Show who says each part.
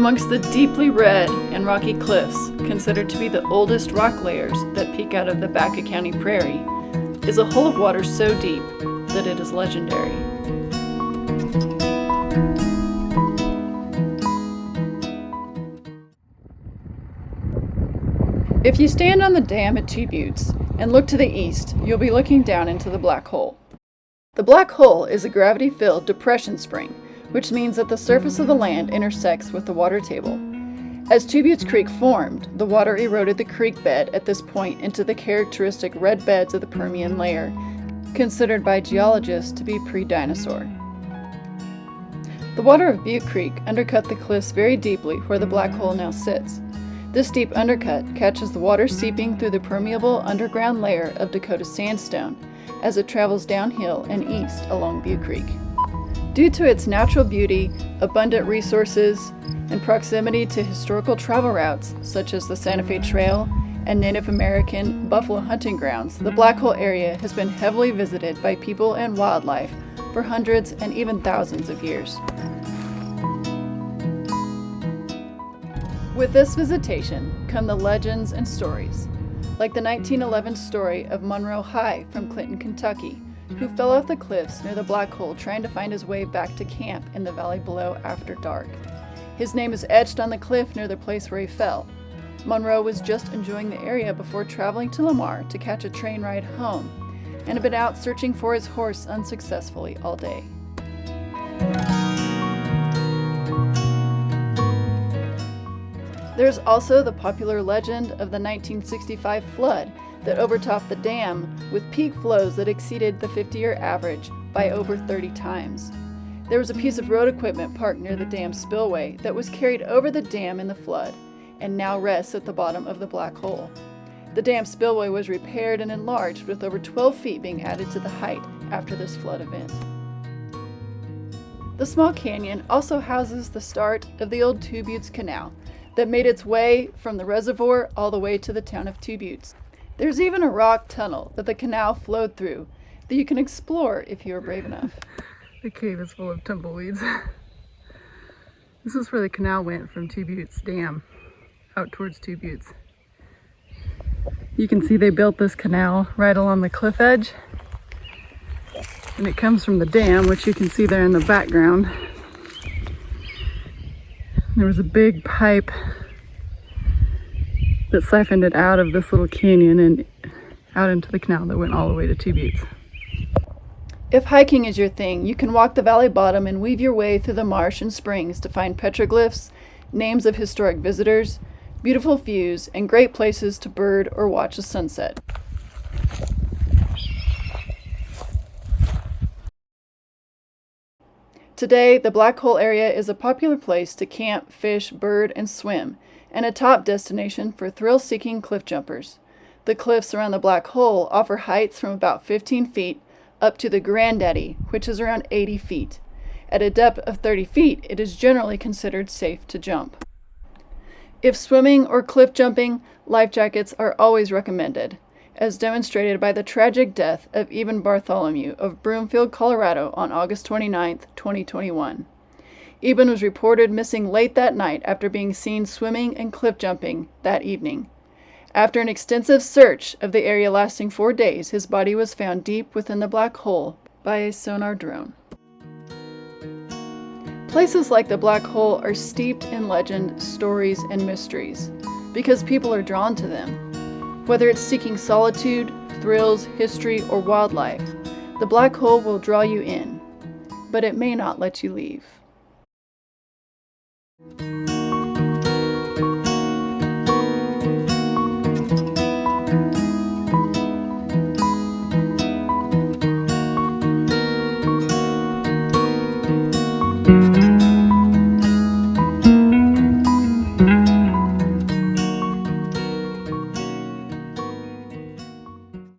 Speaker 1: Amongst the deeply red and rocky cliffs, considered to be the oldest rock layers that peek out of the Baca County prairie, is a hole of water so deep that it is legendary. If you stand on the dam at Tubutes and look to the east, you'll be looking down into the black hole. The black hole is a gravity-filled depression spring, which means that the surface of the land intersects with the water table. As Tubutes Creek formed, the water eroded the creek bed at this point into the characteristic red beds of the Permian layer, considered by geologists to be pre-dinosaur. The water of Butte Creek undercut the cliffs very deeply where the black hole now sits. This deep undercut catches the water seeping through the permeable underground layer of Dakota sandstone as it travels downhill and east along Butte Creek. Due to its natural beauty, abundant resources, and proximity to historical travel routes such as the Santa Fe Trail and Native American buffalo hunting grounds, the Black Hole area has been heavily visited by people and wildlife for hundreds and even thousands of years. With this visitation come the legends and stories, like the 1911 story of Monroe High from Clinton, Kentucky, who fell off the cliffs near the black hole trying to find his way back to camp in the valley below after dark. His name is etched on the cliff near the place where he fell. Monroe was just enjoying the area before traveling to Lamar to catch a train ride home, and had been out searching for his horse unsuccessfully all day. There's also the popular legend of the 1965 flood that overtopped the dam with peak flows that exceeded the 50-year average by over 30 times. There was a piece of road equipment parked near the dam spillway that was carried over the dam in the flood and now rests at the bottom of the black hole. The dam spillway was repaired and enlarged with over 12 feet being added to the height after this flood event. The small canyon also houses the start of the old Tubutes Canal that made its way from the reservoir all the way to the town of Tubutes. There's even a rock tunnel that the canal flowed through that you can explore if you are brave enough. The cave is full of tumbleweeds. This is where the canal went from Tubutes Dam out towards Tubutes. You can see they built this canal right along the cliff edge, and it comes from the dam, which you can see there in the background. There was a big pipe that siphoned it out of this little canyon and out into the canal that went all the way to Tubutes. If hiking is your thing, you can walk the valley bottom and weave your way through the marsh and springs to find petroglyphs, names of historic visitors, beautiful views, and great places to bird or watch the sunset. Today, the Black Hole area is a popular place to camp, fish, bird, and swim, and a top destination for thrill-seeking cliff jumpers. The cliffs around the Black Hole offer heights from about 15 feet up to the Granddaddy, which is around 80 feet. At a depth of 30 feet, it is generally considered safe to jump. If swimming or cliff jumping, life jackets are always recommended, as demonstrated by the tragic death of Eben Bartholomew of Broomfield, Colorado on August 29, 2021. Eben was reported missing late that night after being seen swimming and cliff jumping that evening. After an extensive search of the area lasting 4 days, his body was found deep within the black hole by a sonar drone. Places like the Black Hole are steeped in legend, stories, and mysteries because people are drawn to them. Whether it's seeking solitude, thrills, history, or wildlife, the Black Hole will draw you in, but it may not let you leave.